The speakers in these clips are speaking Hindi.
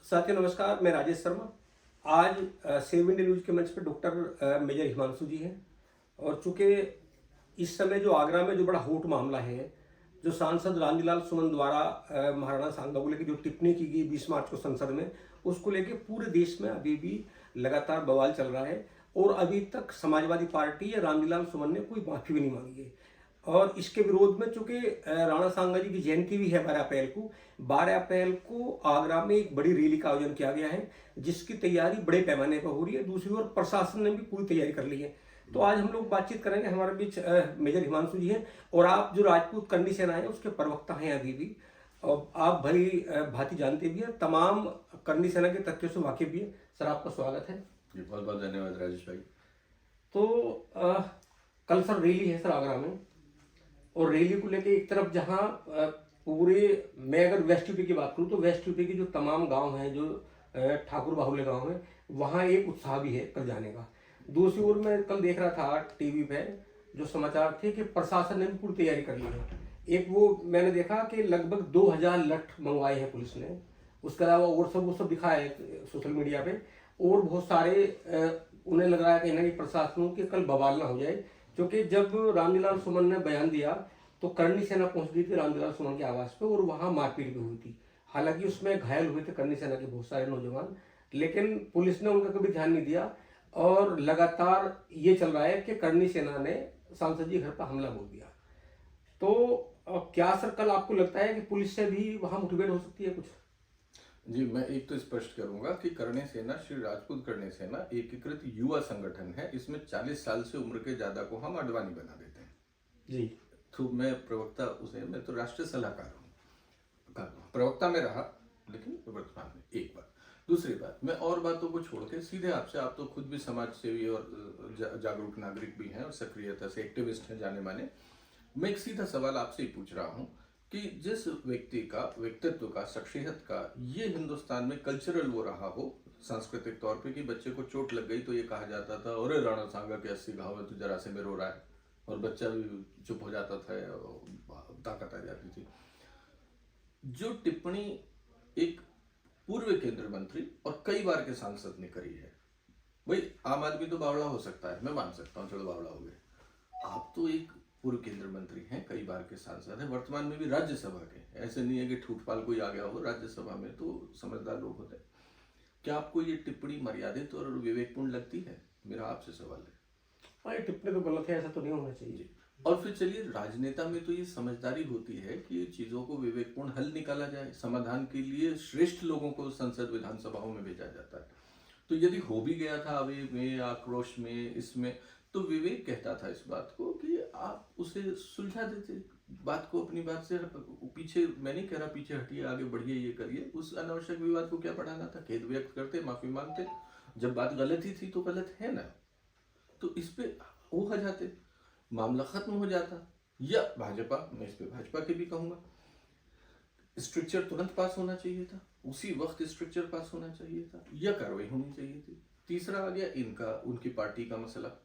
साथियों नमस्कार, मैं राजेश शर्मा। आज सेव इंडिया न्यूज़ के मंच पे डॉक्टर मेजर हिमांशु जी हैं। और चूंकि इस समय जो आगरा में जो बड़ा हॉट मामला है, जो सांसद रामजीलाल सुमन द्वारा महाराणा सांगा को लेकर जो टिप्पणी की गई 20 मार्च को संसद में, उसको लेकर पूरे देश में अभी भी लगातार बवाल चल रहा है। और अभी तक समाजवादी पार्टी या रामजीलाल सुमन ने कोई माफी भी नहीं मांगी है। और इसके विरोध में चूंकि राणा सांगा जी की जयंती भी है 12 अप्रैल को आगरा में एक बड़ी रैली का आयोजन किया गया है, जिसकी तैयारी बड़े पैमाने पर हो रही है। दूसरी ओर प्रशासन ने भी पूरी तैयारी कर ली है। तो आज हम लोग बातचीत करेंगे। हमारे बीच मेजर हिमांशु जी हैं, और आप जो राजपूत करनी सेना है उसके प्रवक्ता हैं अभी भी, और आप भली भांति जानते भी हैं, तमाम करनी सेना के तथ्यों से वाकिफ भी हैं। सर, आपका स्वागत है जी। बहुत बहुत धन्यवाद राजेश भाई। तो कल सर रैली है सर आगरा में, और रैली को लेके एक तरफ जहां पूरे, मैं अगर वेस्ट यूपी की बात करूं तो वेस्ट यूपी के जो तमाम गांव हैं, जो ठाकुर बाहुल्य गांव हैं, वहां एक उत्साह भी है कल जाने का। दूसरी ओर मैं कल देख रहा था टीवी पे जो समाचार थे कि प्रशासन ने भी पूरी तैयारी कर ली है। एक वो मैंने देखा कि लगभग 2000 लठ मंगवाए हैं पुलिस ने। उसके अलावा और सब वो सब दिखाया है सोशल मीडिया पे। और बहुत सारे उन्हें लग रहा है कहीं ना कहीं प्रशासन के कल बवाल ना हो जाए, क्योंकि जब रामजीलाल सुमन ने बयान दिया तो करनी सेना पहुंच गई थी रामजीलाल सुमन के आवास पे, और वहां मारपीट भी हुई थी। हालांकि उसमें घायल हुए थे करनी सेना के बहुत सारे नौजवान, लेकिन पुलिस ने उनका कभी ध्यान नहीं दिया। और लगातार ये चल रहा है कि करनी सेना ने सांसद जी घर पर हमला बोल दिया। तो क्या सर कल आपको लगता है कि पुलिस से भी वहां मुठभेड़ हो सकती है कुछ? जी, मैं एक तो स्पष्ट करूंगा कि करणी सेना, श्री राजपूत करणी सेना एकीकृत युवा संगठन है। इसमें 40 साल से उम्र के ज्यादा को हम अडवाणी बना देते हैं जी। तो मैं प्रवक्ता उसे, मैं तो राष्ट्रीय सलाहकार हूँ, प्रवक्ता में रहा, लेकिन वर्तमान में एक बात। दूसरी बात, मैं और बातों को छोड़ के सीधे आपसे, आप तो खुद भी समाज सेवी और जागरूक नागरिक भी हैं और सक्रियता से एक्टिविस्ट हैं जाने माने। मैं एक सीधा सवाल आपसे ही पूछ रहा हूँ कि जिस व्यक्ति का, व्यक्तित्व का, शख्सियत का ये हिंदुस्तान में कल्चरल वो रहा हो सांस्कृतिक तौर पे कि बच्चे को चोट लग गई तो ये कहा जाता था, अरे राणा सांगा के 80 घाव है तो जरा से में रो रहा है, और बच्चा भी चुप हो जाता था, ताकत आ जाती थी। जो टिप्पणी एक पूर्व केंद्रीय मंत्री और कई बार के सांसद ने करी है, भाई आम आदमी तो बावड़ा हो सकता है, मैं मान सकता हूँ, चलो बावड़ा हो गए, आप तो एक पूर्व केंद्रीय मंत्री हैं, कई बार के सांसद हैं, वर्तमान में भी राज्यसभा के, ऐसे नहीं है कि ठूठपाल कोई आ गया हो, राज्यसभा में तो समझदार लोग होते हैं। क्या आपको ये टिप्पणी मर्यादित और विवेकपूर्ण लगती है? मेरा आपसे सवाल है। हाँ, ये टिप्पणी तो गलत है, ऐसा तो नहीं होना चाहिए। और फिर चलिए, राजनेता में तो ये समझदारी होती है कि चीजों को विवेकपूर्ण हल निकाला जाए, समाधान के लिए श्रेष्ठ लोगों को संसद विधानसभाओं में भेजा जाता है। तो यदि हो भी गया था आवेग में, आक्रोश में, इसमें, तो विवेक कहता था इस बात को कि आप उसे सुलझा देते, बात को अपनी बात से पीछे, मैं नहीं कह रहा पीछे हटिए, आगे बढ़िए, ये करिए, उस अनावश्यक विवाद को क्या बढ़ाना था, खेद व्यक्त करते, माफी मांगते, जब बात गलत ही थी तो गलत है ना, तो इस पे वो हो जाते, मामला खत्म हो जाता। या भाजपा, मैं इस पे भाजपा के भी कहूंगा, स्ट्रक्चर तुरंत पास होना चाहिए था, उसी वक्त स्ट्रक्चर पास होना चाहिए था, या कार्रवाई होनी चाहिए थी। तीसरा आ गया इनका, उनकी पार्टी का मसला,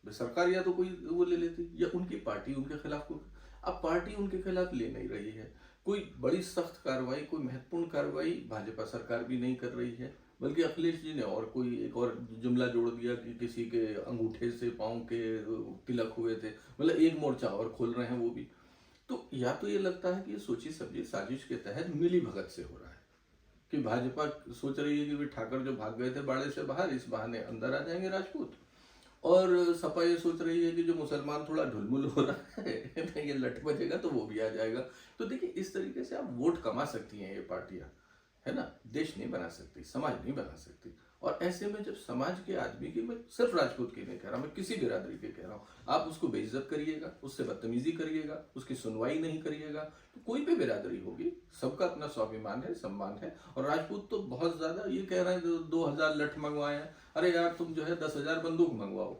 सरकार या तो कोई वो ले लेती, या उनकी पार्टी उनके खिलाफ कोई, अब पार्टी उनके खिलाफ ले नहीं रही है, कोई बड़ी सख्त कार्रवाई, कोई महत्वपूर्ण कार्रवाई भाजपा सरकार भी नहीं कर रही है, बल्कि अखिलेश जी ने और कोई एक और जुमला जोड़ दिया कि किसी के अंगूठे से पांव के तिलक हुए थे, मतलब एक मोर्चा और खोल रहे हैं वो भी। तो या तो ये लगता है कि ये सोची समझी साजिश के तहत मिली भगत से हो रहा है, कि भाजपा सोच रही है कि वे ठाकर जो भाग गए थे बाड़े से बाहर, इस बहाने अंदर आ जाएंगे राजपूत, और सपा ये सोच रही है कि जो मुसलमान थोड़ा ढुलमुल हो रहा है ये लट बजेगा तो वो भी आ जाएगा। तो देखिए, इस तरीके से आप वोट कमा सकती हैं ये पार्टियां, है ना, देश नहीं बना सकती, समाज नहीं बना सकती। और ऐसे में जब समाज के आदमी की, मैं सिर्फ राजपूत की नहीं कह रहा, मैं किसी बिरादरी के कह रहा हूँ, आप उसको बेइज्जत करिएगा, उससे बदतमीजी करिएगा, उसकी सुनवाई नहीं करिएगा, तो कोई भी बिरादरी होगी, सबका अपना स्वाभिमान है, सम्मान है। और राजपूत तो बहुत ज्यादा ये कह रहे हैं 2000 लठ मंगवाए हैं, अरे यार तुम जो है 10,000 बंदूक मंगवाओ।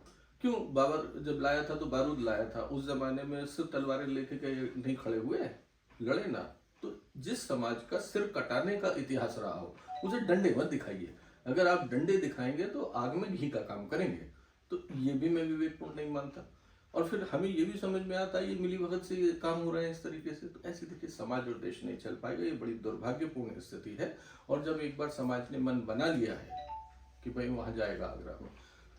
क्यों? बाबर जब लाया था तो बारूद लाया था, उस जमाने में सिर्फ तलवारें लेके नहीं खड़े हुए, लड़े ना। तो जिस समाज का सिर कटाने का इतिहास रहा हो, उसे डंडे मत दिखाइए। अगर आप डंडे दिखाएंगे तो आग में घी का काम करेंगे, तो ये भी मैं विवेकपूर्ण नहीं मानता। और फिर हमें ये भी समझ में आता है ये मिली भगत से ये काम हो रहे हैं इस तरीके से, तो ऐसे देखिए समाज और देश नहीं चल पाएगा। ये बड़ी दुर्भाग्यपूर्ण स्थिति है। और जब एक बार समाज ने मन बना लिया है कि भाई वहां जाएगा आगरा में,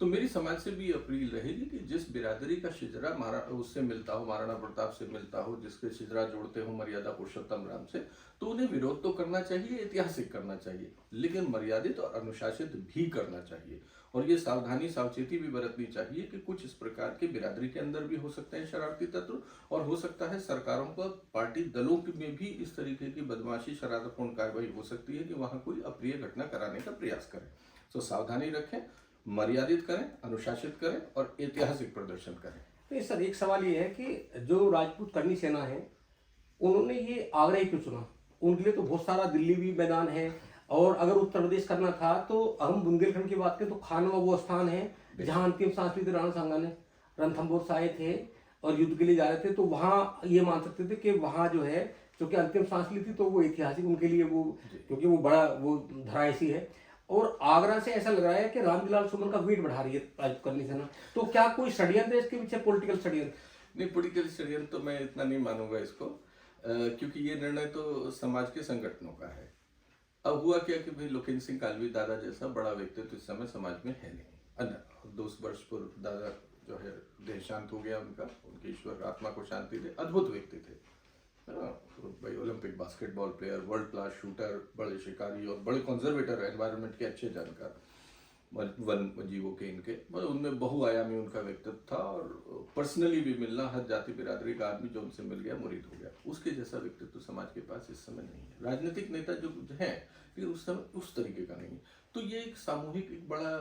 तो मेरी समाज से भी अपील रहेगी कि जिस बिरादरी का शिजरा उससे मिलता हो, महाराणा प्रताप से मिलता हो, जिसके शिजरा जोड़ते हो मर्यादा पुरुषोत्तम राम से, तो उन्हें विरोध तो करना चाहिए, ऐतिहासिक करना चाहिए, लेकिन मर्यादित और अनुशासित भी करना चाहिए। और ये सावधानी सावचेती भी बरतनी चाहिए कि कुछ इस प्रकार के बिरादरी के अंदर भी हो सकते हैं शरारती तत्व, और हो सकता है सरकारों का पार्टी दलों में भी इस तरीके की बदमाशी शरारतपूर्ण कार्रवाई हो सकती है कि वहां कोई अप्रिय घटना कराने का प्रयास करें। तो सावधानी रखें, मर्यादित करें, अनुशासित करें और ऐतिहासिक प्रदर्शन करें। तो सर एक सवाल ये है कि जो राजपूत करनी सेना है उन्होंने ये आगरा ही क्यों चुना? उनके लिए तो बहुत सारा दिल्ली भी मैदान है, और अगर उत्तर प्रदेश करना था तो हम बुंदेलखंड की बात करें तो खानवा वो स्थान है जहां अंतिम सांस ली थी राणा सांगा ने। रणथंभौर से आए थे और युद्ध के लिए जा रहे थे, तो वहां ये मान सकते थे कि वहां जो है क्योंकि अंतिम सांस ली थी तो वो ऐतिहासिक उनके लिए वो, क्योंकि वो बड़ा वो धरा ऐसी है। और आगरा से ऐसा लग रहा है कि रामजीलाल सुमन का वेट बढ़ा रही है राजपूत करनी सेना। तो क्या कोई षड्यंत्र है इसके पीछे, पॉलिटिकल षड्यंत्र? नहीं, पॉलिटिकल षड्यंत्र तो मैं इतना नहीं मानूंगा इसको, क्योंकि ये निर्णय तो समाज के संगठनों का है। अब हुआ क्या कि भाई लोकेंद्र सिंह कालवी दादा जैसा बड़ा व्यक्तित्व इस समय समाज में है नहीं। 2 वर्ष पूर्व दादा जो है देहांत हो गया उनका, उनकी ईश्वर आत्मा को शांति दे। अद्भुत व्यक्ति थे, है ना भाई, Olympic basketball player, world class shooter, बड़े शिकारी और बड़े कंजर्वेटर, एनवायरनमेंट के अच्छे जानकार, वन जीवों के इनके, मतलब उनमें बहुआयामी उनका व्यक्तित्व था। और पर्सनली भी मिलना, हर जाति बिरादरी का आदमी जो उनसे मिल गया मुरीद हो गया। उसके जैसा व्यक्तित्व समाज के पास इस समय नहीं है। राजनीतिक नेता जो हैं फिर उस समय उस तरीके का नहीं है। तो ये एक सामूहिक, एक बड़ा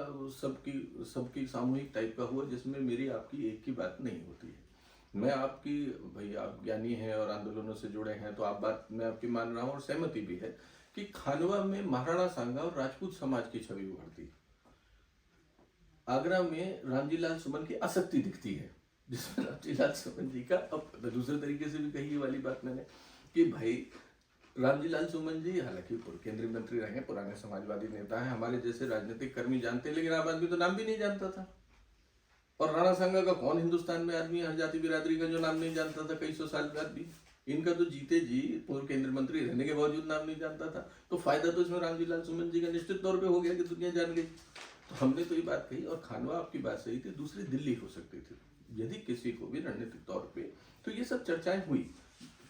सबकी सामूहिक टाइप का हुआ, जिसमें मेरी आपकी एक की बात नहीं होती है। मैं आपकी, भाई आप ज्ञानी हैं और आंदोलनों से जुड़े हैं, तो आप बात मैं आपकी मान रहा हूँ और सहमति भी है कि खानवा में महाराणा सांगा और राजपूत समाज की छवि उभरती है। आगरा में रामजीलाल सुमन की आसक्ति दिखती है, जिसमें रामजीलाल सुमन जी का, अब दूसरे तरीके से भी कही वाली बात मैंने कि भाई रामजीलाल सुमन जी हालांकि केंद्रीय मंत्री रहे, पुराने समाजवादी नेता हैं, हमारे जैसे राजनीतिक कर्मी जानते हैं, लेकिन आम आदमी तो नाम भी नहीं जानता था। और राणा सांगा का कौन हिंदुस्तान में आदमी, हर जाति बिरादरी का जो नाम नहीं जानता था कई सौ साल बाद भी। इनका तो जीते जी पूर्व केंद्रीय मंत्री रहने के बावजूद नाम नहीं जानता था। तो फायदा तो इसमें रामजीलाल सुमन जी का निश्चित तौर पे हो गया कि दुनिया जान गई। तो हमने तो ये बात कही, और खानवा आपकी बात सही थी, दूसरी दिल्ली हो सकती थी यदि किसी को भी रणनीतिक तौर पे। तो ये सब चर्चाएं हुई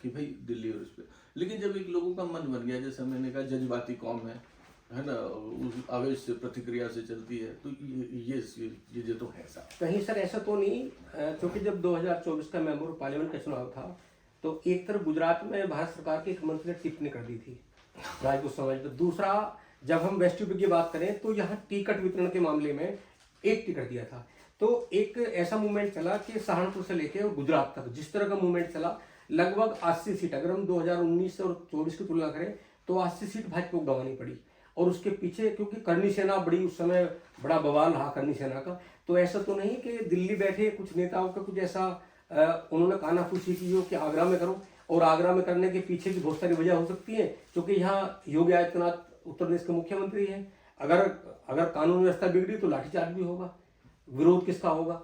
कि भाई दिल्ली और इस पे, लेकिन जब एक लोगों का मन बन गया, जैसे मैंने कहा जज्बाती कौम है ना, उस आवेश से प्रतिक्रिया से चलती है, तो ये तो है साहब। कहीं सर ऐसा तो नहीं, क्योंकि जब 2024 का मेंबर ऑफ पार्लियामेंट का चुनाव था तो एक तरफ गुजरात में भारत सरकार के एक मंत्री ने टिप्पणी कर दी थी राजपूत समाज पर, दूसरा जब हम वेस्ट यूपी की बात करें तो यहाँ टिकट वितरण के मामले में एक टिकट दिया था। तो एक ऐसा मूवमेंट चला कि सहारनपुर से लेके और गुजरात तक जिस तरह का मूवमेंट चला, लगभग 80 सीट, अगर हम 2019 और 24 की तुलना करें तो 80 सीट भाजपा को गंवानी पड़ी। और उसके पीछे क्योंकि करनी सेना बड़ी, उस समय बड़ा बवाल रहा करनी सेना का, तो ऐसा तो नहीं कि दिल्ली बैठे कुछ नेताओं का कुछ ऐसा उन्होंने कानाफूसी की हो कि आगरा में करो, और आगरा में करने के पीछे भी बहुत सारी वजह हो सकती है, क्योंकि यहाँ योगी आदित्यनाथ उत्तर प्रदेश के मुख्यमंत्री हैं। अगर कानून व्यवस्था बिगड़ी तो लाठीचार्ज भी होगा, विरोध किसका होगा?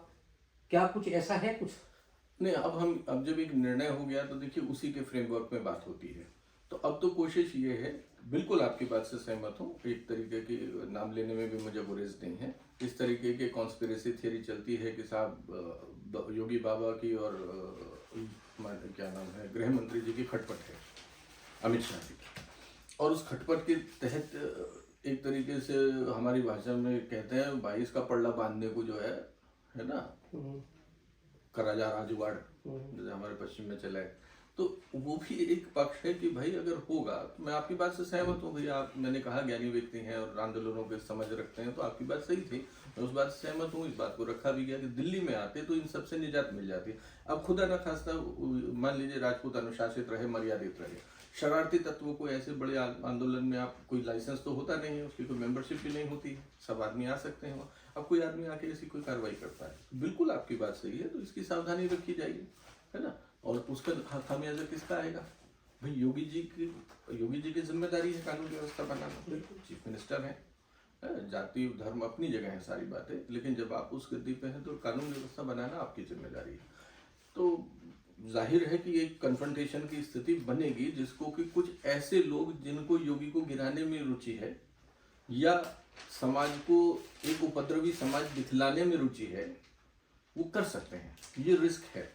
क्या कुछ ऐसा है कुछ? नहीं, अब जब एक निर्णय हो गया तो देखिए उसी के फ्रेमवर्क में बात होती है। तो अब तो कोशिश ये है, बिल्कुल आपकी बात से सहमत हूँ, एक तरीके की नाम लेने में भी मुझे गुरेज नहीं है। इस तरीके की कॉन्स्पिरेसी थियरी चलती है कि साहब योगी बाबा की और क्या नाम है गृह मंत्री जी की खटपट है, अमित शाह जी की, और उस खटपट के तहत एक तरीके से हमारी भाषा में कहते हैं 22 का पल्ला बांधने को जो है ना, करा जा रहा जुगाड़, जैसे हमारे पश्चिम में चला है। तो वो भी एक पक्ष है कि भाई अगर होगा, तो मैं आपकी बात से सहमत हूँ भैया, आप मैंने कहा ज्ञानी व्यक्ति हैं और आंदोलनों के समझ रखते हैं, तो आपकी बात सही थी, मैं उस बात से सहमत हूँ। इस बात को रखा भी गया कि दिल्ली में आते तो इन सबसे निजात मिल जाती है। अब खुदा न खास्ता मान लीजिए राजपूत अनुशासित रहे, मर्यादित रहे, शरारती तत्वों को ऐसे बड़े आंदोलन में आप, कोई लाइसेंस तो होता नहीं है, उसकी कोई मेंबरशिप भी नहीं होती है, सब आदमी आ सकते हैं। अब कोई आदमी आके ऐसी कोई कार्रवाई करता है, बिल्कुल आपकी बात सही है, तो इसकी सावधानी रखी जाएगी, है ना। और उसका खामियाजा किसका आएगा? भाई योगी जी की जिम्मेदारी है कानून व्यवस्था बनाना, चीफ मिनिस्टर है, जाति धर्म अपनी जगह है सारी बातें, लेकिन जब आप उस गद्दी पे हैं तो कानून व्यवस्था बनाना आपकी जिम्मेदारी है। तो जाहिर है कि एक कन्फ्रंटेशन की स्थिति बनेगी, जिसको कि कुछ ऐसे लोग जिनको योगी को गिराने में रुचि है या समाज को एक उपद्रवी समाज दिखलाने में रुचि है, वो कर सकते हैं। ये रिस्क है,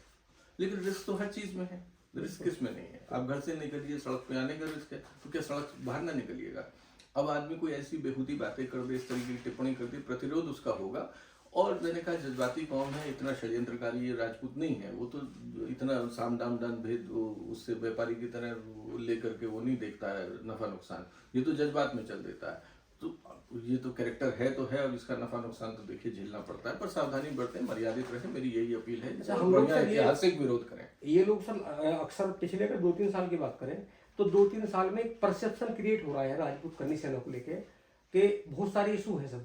लेकिन रिस्क तो हर चीज में है, रिस्क किस में नहीं है। आप घर से निकलिए, सड़क पे आने का रिस्क है, तो क्या सड़क बाहर ना निकलिएगा। अब आदमी कोई ऐसी बेहूदी बातें कर दे, इस तरीके की टिप्पणी कर दे, प्रतिरोध उसका होगा। और मैंने कहा जज्बाती कौम है, इतना षड्यंत्रकारी ये राजपूत नहीं है। वो तो इतना साम दाम दंड भेद उससे व्यापारी की तरह लेकर के वो नहीं देखता है नफा नुकसान, ये तो जज्बात में चल देता है। तो ये तो कैरेक्टर है तो है, अब इसका नफा नुकसान तो देखिए झेलना पड़ता है, पर सावधानी बरतें, मर्यादित रहें, मेरी यही अपील है। अच्छा, हम लोग सर ऐतिहासिक विरोध करें। ये लोग सर अक्सर पिछले अगर 2-3 साल की बात करें तो 2-3 साल में एक परसेप्शन क्रिएट हो रहा है राजपूत करनी सेना को लेके कि बहुत सारे इशू है सब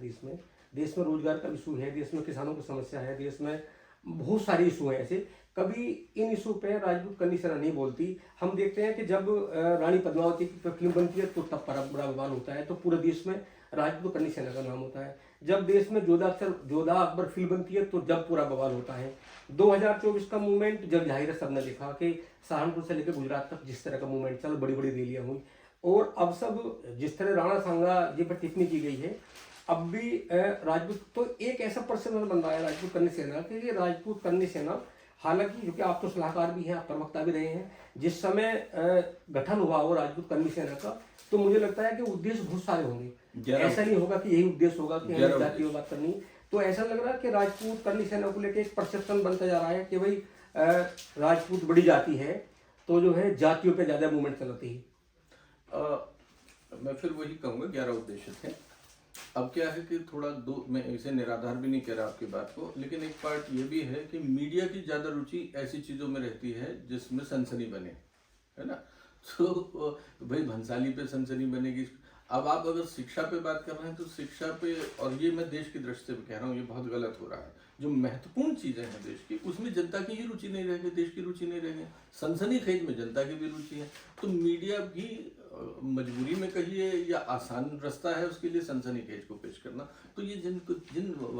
देश में रोजगार का इशू है, देश में किसानों की समस्या है, देश में बहुत सारे इशू हैं ऐसे। कभी इन इशू पे राजपूत करनी सेना नहीं बोलती। हम देखते हैं कि जब रानी पद्मावती की फिल्म बनती है तो तब बड़ा बवाल होता है, तो पूरे देश में राजपूत करनी सेना का नाम होता है। जब देश में जोधा अकबर फिल्म बनती है तो जब पूरा बवाल होता है। 2024 का मूवमेंट जब जाहिर है सबने देखा कि सहारनपुर से लेकर गुजरात तक जिस तरह का मूवमेंट चल, बड़ी बड़ी रैलियां हुई, और अब सब जिस तरह राणा सांगा जी पर टिप्पणी की गई है, अब भी राजपूत तो एक ऐसा परसेप्शन बन रहा है राजपूत करनी सेना कि ये राजपूत करनी सेना, हालांकि क्योंकि आप तो सलाहकार भी हैं, आप प्रवक्ता भी रहे हैं, जिस समय गठन हुआ हो राजपूत करनी सेना का, तो मुझे लगता है कि उद्देश्य बहुत सारे होंगे। ऐसा नहीं होगा कि यही उद्देश्य होगा कि हमें जाति की बात करनी। तो ऐसा लग रहा है कि राजपूत करनी सेना को लेकर एक परसेप्शन बनता जा रहा है कि भाई राजपूत बड़ी जाति है, तो जो है जातियों पे ज्यादा मूवमेंट चलाती है। मैं फिर वही कहूँगा 11 उद्देश्य थे। अब क्या है कि थोड़ा मैं इसे निराधार भी नहीं कह रहा आपकी बात को, लेकिन एक पार्ट ये भी है कि मीडिया की ज्यादा रुचि ऐसी चीजों में रहती है जिसमें सनसनी बने, है ना। तो भाई भंसाली पे सनसनी बनेगी। अब आप अगर शिक्षा पे बात कर रहे हैं तो शिक्षा पे, और ये मैं देश की दृष्टि से कह रहा हूँ, ये बहुत गलत हो रहा है। जो महत्वपूर्ण चीजें हैं देश की, उसमें जनता की ही रुचि नहीं रहेगी, देश की रुचि नहीं रहेगी। सनसनी खेज में जनता की भी रुचि है, तो मीडिया भी मजबूरी में कहिए या आसान रास्ता है उसके लिए सनसनी खेज को पेश करना। तो ये जिन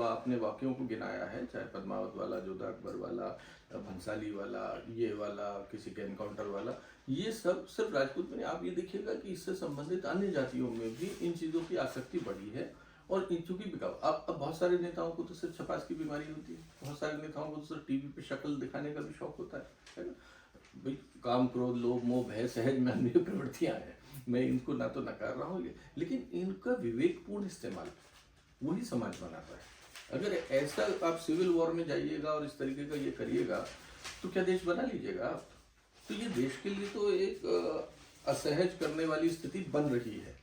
आपने वाक्यों को गिनाया है, चाहे पद्मावत वाला, जोधा अकबर वाला, भंसाली वाला, ये वाला, किसी के एनकाउंटर वाला, ये सब सिर्फ राजपूत में नहीं। आप ये देखिएगा कि इससे संबंधित अन्य जातियों में भी इन चीजों की आसक्ति बढ़ी है। और चूंकि अब बहुत सारे नेताओं को तो सिर्फ छपास की बीमारी होती है, बहुत सारे नेताओं को तो सिर्फ टीवी पे शक्ल दिखाने का भी शौक होता है ना। भाई काम, क्रोध, लोभ, मोह, भय सहज मानवीय प्रवृत्तियां हैं, मैं इनको ना तो नकार रहा हूँ, लेकिन इनका विवेकपूर्ण इस्तेमाल वही समाज बनाता है। अगर ऐसा आप सिविल वॉर में जाइएगा और इस तरीके का ये करिएगा तो क्या देश बना लीजिएगा आप। तो ये देश के लिए तो एक असहज करने वाली स्थिति बन रही है,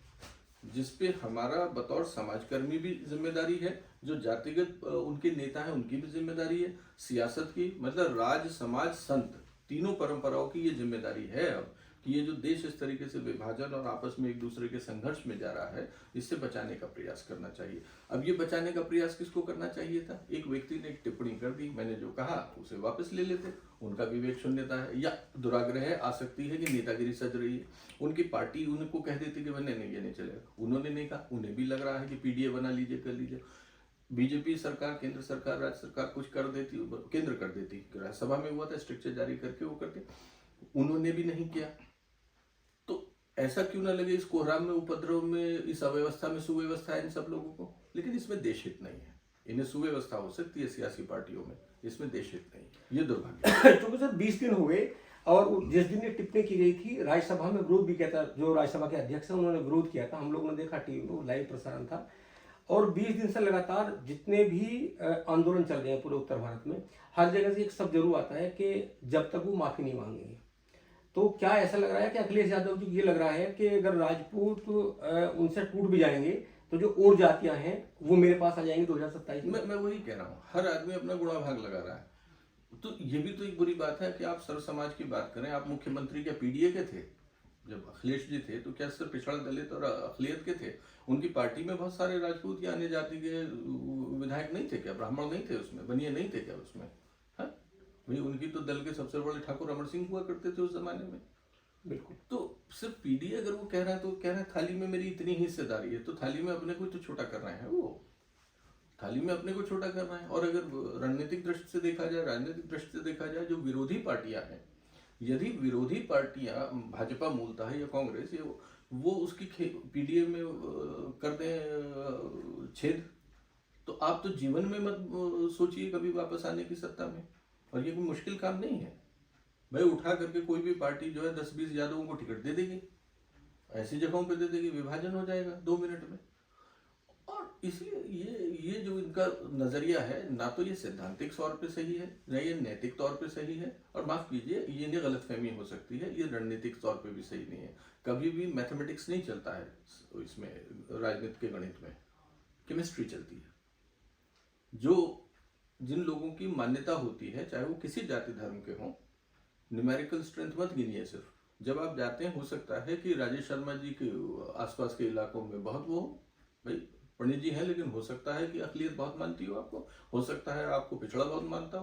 जिसपे हमारा बतौर समाजकर्मी भी जिम्मेदारी है, जो जातिगत उनके नेता हैं उनकी भी जिम्मेदारी है, सियासत की, मतलब राज, समाज, संत, तीनों परंपराओं की ये जिम्मेदारी है अब कि ये जो देश इस तरीके से विभाजन और आपस में एक दूसरे के संघर्ष में जा रहा है, इससे बचाने का प्रयास करना चाहिए। अब ये बचाने का प्रयास किसको करना चाहिए था? एक व्यक्ति ने एक टिप्पणी कर दी, मैंने जो कहा उसे वापस ले लेते, उनका विवेक शून्यता है या दुराग्रह है, आसक्ति है कि नेतागिरी सज रही है। उनकी पार्टी उनको कह देती कि नहीं ये नहीं चलेगा, उन्होंने नहीं कहा, उन्हें भी लग रहा है कि पीडीए बना लीजिए, कर लीजिए। बीजेपी सरकार, केंद्र सरकार, राज्य सरकार कुछ कर देती, केंद्र कर देती, राज्यसभा में हुआ था स्ट्रक्चर जारी करके वो करते, उन्होंने भी नहीं किया। तो ऐसा क्यों ना लगे इस कोहराम में, उपद्रव में, इस अव्यवस्था में सुव्यवस्था है इन सब लोगों को, लेकिन इसमें देश हित नहीं है। इन्हें सुव्यवस्था हो सकती है सियासी पार्टियों में, इसमें देश हित नहीं, ये दुर्भाग्य। क्योंकि सर 20 दिन हो गए और जिस दिन ये टिप्पणी की गई थी राज्यसभा में विरोध भी किया था, जो राज्यसभा के अध्यक्ष हैं उन्होंने विरोध किया था, हम लोगों ने देखा टीवी में, लाइव प्रसारण था। और 20 दिन से लगातार जितने भी आंदोलन चल रहे हैं पूरे उत्तर भारत में, हर जगह से एक शब्द जरूर आता है कि जब तक वो माफी नहीं मांगेंगे। तो क्या ऐसा लग रहा है कि अखिलेश यादव जी को ये लग रहा है कि अगर राजपूत उनसे टूट भी जाएंगे तो जो और जातियां हैं वो मेरे पास आ जाएंगी 2027 में? मैं वही कह रहा हूँ, हर आदमी अपना गुणा भाग लगा रहा है। तो ये भी तो एक बुरी बात है कि आप सर्व समाज की बात करें। आप मुख्यमंत्री क्या पीडीए के थे? जब अखिलेश जी थे तो क्या सिर्फ पिछड़ा दलित और अखिलियत के थे? उनकी पार्टी में बहुत सारे राजपूत या अन्य जाति के विधायक नहीं थे क्या? ब्राह्मण नहीं थे उसमें? बनिए नहीं थे क्या उसमें? हाँ भाई, उनकी तो दल के सबसे बड़े ठाकुर अमर सिंह हुआ करते थे उस जमाने में। बिल्कुल। तो सिर्फ पीडी अगर वो कह रहा है तो कह रहा है थाली में मेरी इतनी हिस्सेदारी है, तो थाली में अपने को तो छोटा कर रहे हैं वो, थाली में अपने को छोटा कर रहे हैं। और अगर रणनीतिक दृष्टि से देखा जाए, राजनीतिक दृष्टि से देखा जाए, जो विरोधी पार्टियां हैं, यदि विरोधी पार्टियां भाजपा मूलतः है या कांग्रेस ये वो उसकी पीडीए में कर दें छेद, तो आप तो जीवन में मत सोचिए कभी वापस आने की सत्ता में। और ये कोई मुश्किल काम नहीं है भाई, उठा करके कोई भी पार्टी जो है 10-20 यादवों को टिकट दे देगी, ऐसी जगहों पे दे देगी, विभाजन हो जाएगा 2 मिनट में। और इसलिए ये जो इनका नजरिया है, ना तो ये सैद्धांतिक तौर पे सही है, ना ये नैतिक तौर पे सही है, और माफ कीजिए ये नहीं गलतफहमी हो सकती है, ये रणनीतिक तौर पे भी सही नहीं है। कभी भी मैथमेटिक्स नहीं चलता है इसमें, राजनीति के गणित में केमिस्ट्री चलती है। जो जिन लोगों की मान्यता होती है, चाहे वो किसी जाति धर्म के हों, न्यूमेरिकल स्ट्रेंथ मत गिनिए सिर्फ। जब आप जाते हैं, हो सकता है कि राजेश शर्मा जी के आसपास के इलाकों में बहुत वो भाई पंडित जी हैं, लेकिन हो सकता है कि अकलियत बहुत मानती हो आपको, हो सकता है आपको पिछड़ा बहुत मानता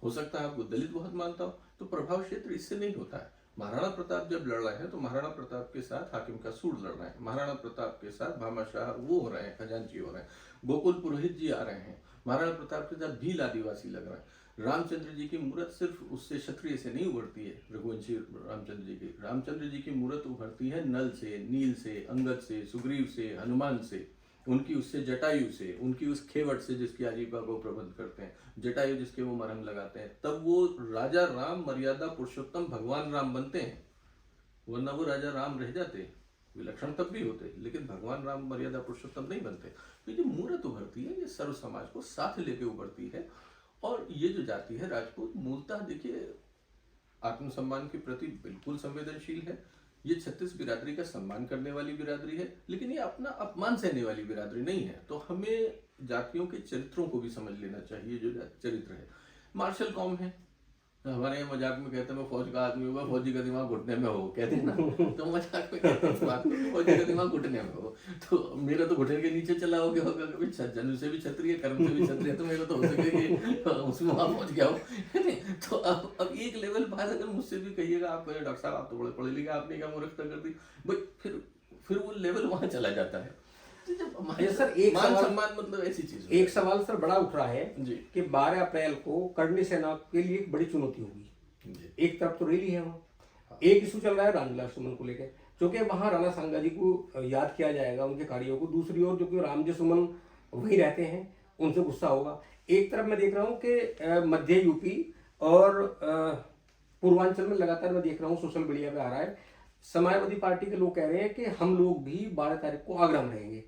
हो सकता है आपको दलित बहुत मानता हो, तो प्रभाव क्षेत्र इससे नहीं होता है। महाराणा प्रताप जब लड़ रहे हैं तो महाराणा प्रताप के साथ हाकिम का सूर लड़ रहे हैं, महाराणा प्रताप के साथ भामाशाह वो हो रहे हैं, खजांची हो रहे हैं, गोकुल पुरोहित जी आ रहे हैं, महाराणा प्रताप के साथ भील आदिवासी लग रहे हैं। रामचंद्र जी की मूर्त सिर्फ उससे क्षत्रिय से नहीं उभरती है, रघुवंशी रामचंद्र जी की मूर्त उभरती है नल से, नील से, अंगद से, सुग्रीव से, हनुमान से, उनकी उससे जटायु से, उनकी उस खेवट से जिसकी आजीविका को प्रबंध करते हैं, जटायु जिसके वो मरहम लगाते हैं, तब वो राजा राम मर्यादा पुरुषोत्तम भगवान राम बनते हैं, वरना वो राजा राम रह जाते, विलक्षण तब भी होते, लेकिन भगवान राम मर्यादा पुरुषोत्तम नहीं बनते। तो ये जो मूर्त उभरती है, ये सर्व समाज को साथ लेके उभरती है। और ये जो जाति है राजपूत, मूलतः देखिए आत्मसम्मान के प्रति बिल्कुल संवेदनशील है, ये 36 बिरादरी का सम्मान करने वाली बिरादरी है, लेकिन ये अपना अपमान सहने वाली बिरादरी नहीं है। तो हमें जातियों के चरित्रों को भी समझ लेना चाहिए, जो चरित्र है। मार्शल कौम है, हमारे यहाँ मजाक में कहते हैं मैं फौज का आदमी हुआ, फौजी का दिमाग घुटने में हो, कहते हैं ना, तो मजाक में कहते हैं बात को, फौजी का दिमाग घुटने में हो। तो मेरा तो घुटने के नीचे चला हो गया होगा, कभी जन्म से भी क्षत्रिय, कर्म से भी क्षत्रिय, तो मेरा तो हो सके कि उसमें वहां पहुंच गया हो। तो अब एक लेवल बाद अगर मुझसे भी कहिएगा, आप कहें डॉक्टर साहब आप तो बड़े पढ़े लिखे, आपने क्या मूर्खता कर दी भाई, फिर वो लेवल वहां चला जाता है। सर एक मान सवाल, सम्मान मतलब ऐसी चीज, एक सवाल सर बड़ा उठ रहा है जी कि 12 अप्रैल को करनी सेना के लिए एक बड़ी चुनौती होगी। एक तरफ तो रैली है, वहाँ एक इशू चल रहा है रामविलास सुमन को लेकर, क्योंकि वहाँ राणा सांगा जी को याद किया जाएगा, उनके कार्यों को। दूसरी ओर जो कि रामजी सुमन वहीं रहते हैं, उनसे गुस्सा होगा। एक तरफ मैं देख रहा हूँ कि मध्य यूपी और पूर्वांचल में लगातार मैं देख रहा हूँ सोशल मीडिया पे आ रहा है, समाजवादी पार्टी के लोग कह रहे हैं कि हम लोग भी 12 तारीख को आगरा में रहेंगे।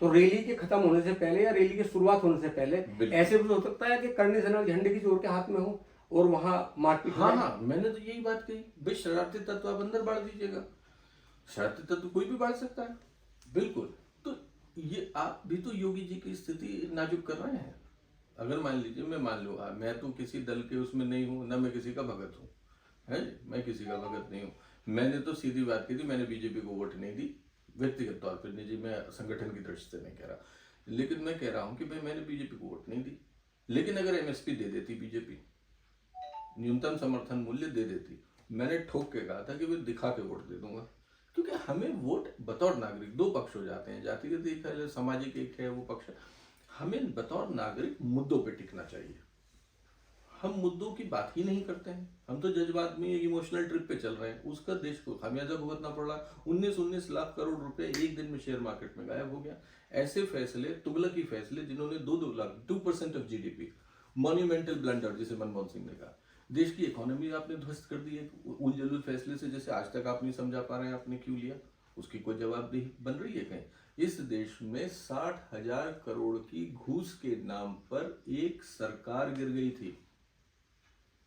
तो रैली के खत्म होने से पहले या रैली की शुरुआत होने से पहले ऐसे भी हो सकता है कि करनी सेना झंडे की जोर के हाथ में हो और वहां मारपीट। हाँ, मैंने तो यही बात कही भाई, शरारती तत्व आप अंदर बांट दीजिएगा, शरारती तत्व कोई भी बांट सकता है, बिल्कुल। तो ये आप भी तो योगी जी की स्थिति नाजुक कर रहे हैं। अगर मान लीजिए, मैं मान लूँ मैं तो किसी दल के उसमें नहीं हूँ, ना मैं किसी का भगत हूँ, है, मैं किसी का भगत नहीं हूँ। मैंने तो सीधी बात की थी, मैंने बीजेपी को वोट नहीं दी, व्यक्तिगत तौर पर निजी, मैं संगठन की दृष्टि से नहीं कह रहा, लेकिन मैं कह रहा हूँ कि भाई मैंने बीजेपी को वोट नहीं दी, लेकिन अगर एमएसपी दे देती बीजेपी, न्यूनतम समर्थन मूल्य दे देती, मैंने ठोक के कहा था कि मैं दिखा के वोट दे दूंगा। क्योंकि हमें वोट बतौर नागरिक, दो पक्ष हो जाते हैं, जातिगत एक है, सामाजिक एक है वो पक्ष, हमें बतौर नागरिक मुद्दों पे टिकना चाहिए। हम मुद्दों की बात ही नहीं करते हैं, हम तो जज्बात में इमोशनल ट्रिप पे चल रहे हैं, उसका देश को खामियाजा भुगतना पड़ रहा है। 19 लाख करोड़ रुपए एक दिन में शेयर मार्केट में गायब हो गया। ऐसे फैसले, तुगलकी फैसले, जिन्होंने 2-2 lakh 2% of GDP, monumental blunder जिसे मनमोहन सिंह ने कहा, देश की इकोनॉमी आपने ध्वस्त कर दी है उलझुल फैसले से, जैसे आज तक आप नहीं समझा पा रहे हैं आपने क्यों लिया, उसकी कोई जवाबदेही बन रही है कहीं? इस देश में 60,000 करोड़ की घूस के नाम पर एक सरकार गिर गई थी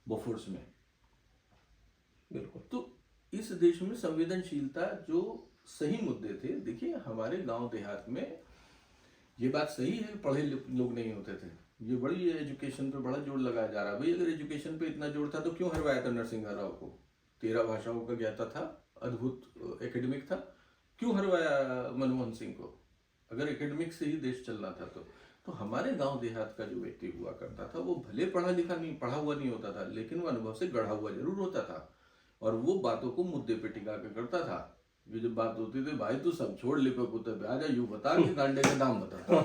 बोफोर्स में, बिल्कुल। तो इस देश में संवेदनशीलता, जो सही मुद्दे थे, देखिए हमारे गांव देहात में ये बात सही है, पढ़े लोग नहीं होते थे, ये बड़ी एजुकेशन पे बड़ा जोर लगाया जा रहा है। भाई अगर एजुकेशन पे इतना जोर था तो क्यों हरवाया था नरसिंह राव को? 13 भाषाओं का ज्ञाता था, अद्भुत एकेडमिक था, क्यों हरवाया मनमोहन सिंह को? अगर एकेडमिक से ही देश चलना था तो हमारे गांव देहात का जो व्यक्ति हुआ करता था, वो भले पढ़ा हुआ नहीं होता था, लेकिन वो अनुभव से गढ़ा हुआ जरूर होता था। और वो बातों को मुद्दे पे टिका के करता था। ये जब बात होती थी, भाई तू सब छोड़, लिपे पुते पे आजा, यूं बता कि गांडे के दाम बता।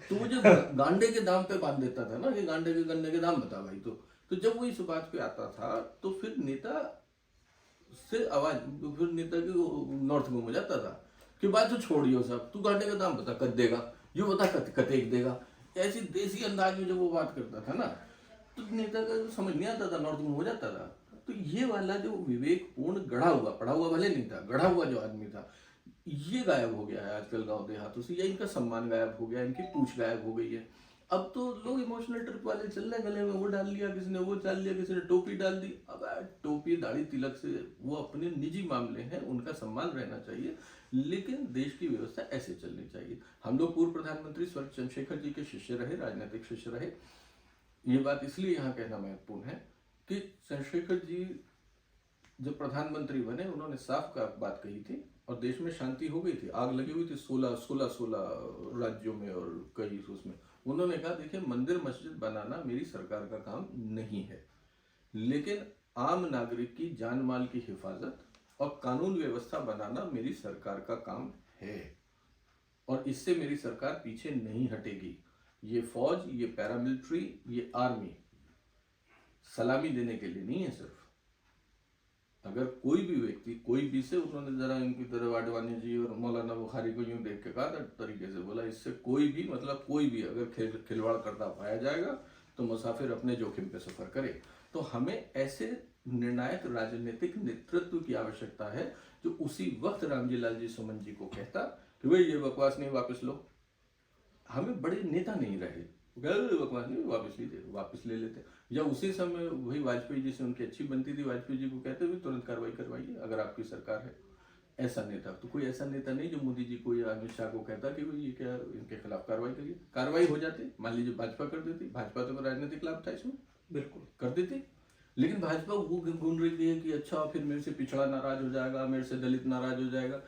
तो मुझे गांडे के दाम पे बांध देता था ना कि गांडे के गन्ने के दाम बता भाई। तो जब वो इस बात पे आता था तो फिर नेता से आवाज, फिर नेता की नॉर्थ में हो जाता था कि बात तो छोड़ियो सब, तू गांडे का दाम बता कद देगा, यूं बता कतेक देगा। ऐसी देसी अंदाज में जब वो बात करता था ना तो नेता का समझ नहीं आता था, नॉर्थ में हो जाता था। तो ये वाला जो विवेकपूर्ण गढ़ा हुआ, पढ़ा हुआ भले नहीं था, गढ़ा हुआ जो आदमी था, ये गायब हो गया है आजकल गांव देहातों से, या इनका सम्मान गायब हो गया, इनकी पूछ गायब हो गई है। अब तो लोग इमोशनल ट्रिप वाले चल रहे, गले में वो डाल लिया, किसी ने वो डाल लिया, किसी ने टोपी डाल दी। अब टोपी दाढ़ी तिलक से वो अपने निजी मामले हैं, उनका सम्मान रहना चाहिए, लेकिन देश की व्यवस्था ऐसे चलनी चाहिए। हम लोग पूर्व प्रधानमंत्री स्वर्गीय चंद्रशेखर जी के शिष्य रहे, राजनीतिक शिष्य रहे। ये बात इसलिए यहाँ कहना महत्वपूर्ण है कि चंद्रशेखर जी जब प्रधानमंत्री बने, उन्होंने साफ का बात कही थी और देश में शांति हो गई थी, आग लगी हुई थी 16 राज्यों में और कई उसमें। उन्होंने कहा देखिए, मंदिर मस्जिद बनाना मेरी सरकार का काम नहीं है, लेकिन आम नागरिक की जान माल की हिफाजत और कानून व्यवस्था बनाना मेरी सरकार का काम है, और इससे मेरी सरकार पीछे नहीं हटेगी। ये फौज, ये पैरामिलिट्री, ये आर्मी सलामी देने के लिए नहीं है सिर्फ। अगर कोई भी व्यक्ति, कोई भी से, उन्होंने जरा इनकी तरह आडवाणी जी और मौलाना बुखारी को यूं देख के कहा था, तरीके से बोला, इससे कोई भी, मतलब कोई भी अगर खिलवाड़ करता पाया जाएगा तो मुसाफिर अपने जोखिम पे सफर करे। तो हमें ऐसे निर्णायक राजनीतिक नेतृत्व की आवश्यकता है जो उसी वक्त रामजी लाल जी सुमन जी को कहता कि भाई ये बकवास नहीं, वापस लो। हमें बड़े नेता नहीं रहे, बकवास नहीं, वापस ले लेते। या उसी समय वही वाजपेयी जी से उनकी अच्छी बनती थी, वाजपेयी जी को कहते भी तुरंत कार्रवाई करवाइए अगर आपकी सरकार है। ऐसा नेता तो कोई ऐसा नेता नहीं जो मोदी जी को या अमित शाह को कहता कि भाई ये क्या, इनके खिलाफ कार्रवाई करिए। कार्रवाई हो जाती, मान लीजिए भाजपा कर देती, भाजपा तो राजनीतिक लाभ था इसमें, बिल्कुल कर देती। लेकिन भाजपा वो घूम रही थी कि अच्छा फिर मेरे से पिछड़ा नाराज हो जाएगा, मेरे से दलित नाराज हो जाएगा।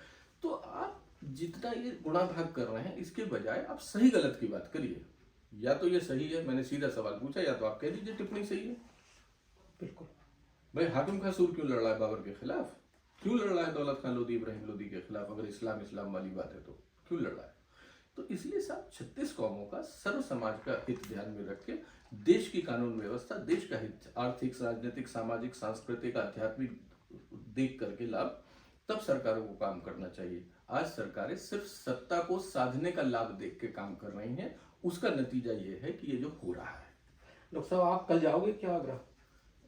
तो आप जितना ये गुणा भाग कर रहे हैं, इसके बजाय आप सही गलत की बात करिए। या तो ये सही है, मैंने सीधा सवाल पूछा, या तो आप कह दीजिए टिप्पणी सही है। बिल्कुल भाई, हाकिम खासूर क्यों लड़ रहा है बाबर के खिलाफ, क्यों लड़ रहा है दौलत खान लोधी, इब्राहिम लोधी के खिलाफ? अगर इस्लाम वाली बात है तो क्यों लड़ रहा है? तो इसलिए साहब 36 कौमों का, सर्व समाज का हित ध्यान में रख के देश की कानून व्यवस्था, देश का हित, आर्थिक, राजनीतिक, सामाजिक, सांस्कृतिक, आध्यात्मिक देख करके लाभ, तब सरकारों को काम करना चाहिए। आज सरकारें सिर्फ सत्ता को साधने का लाभ देख के काम कर रही हैं, उसका नतीजा ये है कि ये जो हो रहा है। डॉक्टर साहब, आप कल जाओगे क्या आगरा?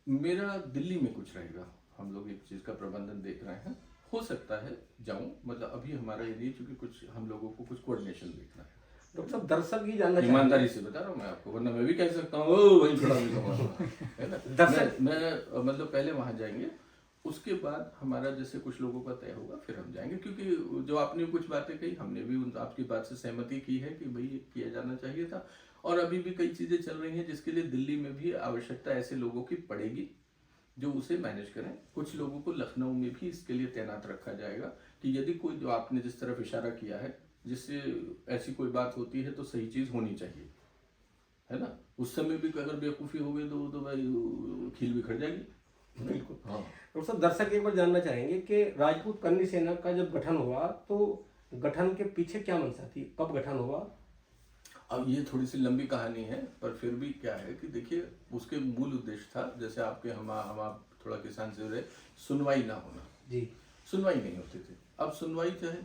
मेरा दिल्ली में कुछ रहेगा, हम लोग एक चीज का प्रबंधन देख रहे हैं, हो सकता है जाऊं, मतलब अभी हमारा ये नहीं, क्योंकि कुछ हम लोगों को कुछ कोऑर्डिनेशन देखना है। डॉक्टर साहब, दर्शक ही जानना चाहिए, ईमानदारी से बता रहा हूँ मैं आपको, वरना मैं भी कह सकता हूँ वही खड़ा है ना। दर्शक मैं मतलब पहले वहां जाएंगे, उसके बाद हमारा जैसे कुछ लोगों का तय होगा, फिर हम जाएंगे। क्योंकि जो आपने कुछ बातें कही, हमने भी उन आपकी बात से सहमति की है कि भाई ये किया जाना चाहिए था। और अभी भी कई चीजें चल रही हैं जिसके लिए दिल्ली में भी आवश्यकता ऐसे लोगों की पड़ेगी जो उसे मैनेज करें। कुछ लोगों को लखनऊ में भी इसके लिए तैनात रखा जाएगा कि यदि कोई, जो आपने जिस तरफ इशारा किया है, जिससे ऐसी कोई बात होती है तो सही चीज होनी चाहिए, है ना। उस समय भी अगर बेवकूफ़ी हो गई तो भाई खील बिखर जाएगी। बिल्कुल। हाँ डॉक्टर साहब, दर्शक एक बार जानना चाहेंगे कि राजपूत कन्नी सेना का जब गठन हुआ तो गठन के पीछे क्या मंशा थी, कब गठन हुआ? अब ये थोड़ी सी लंबी कहानी है, पर फिर भी क्या है कि देखिए, उसके मूल उद्देश्य था, जैसे आपके हम आप थोड़ा किसान से रहे, सुनवाई ना होना। जी। सुनवाई नहीं होती थी। अब सुनवाई चाहे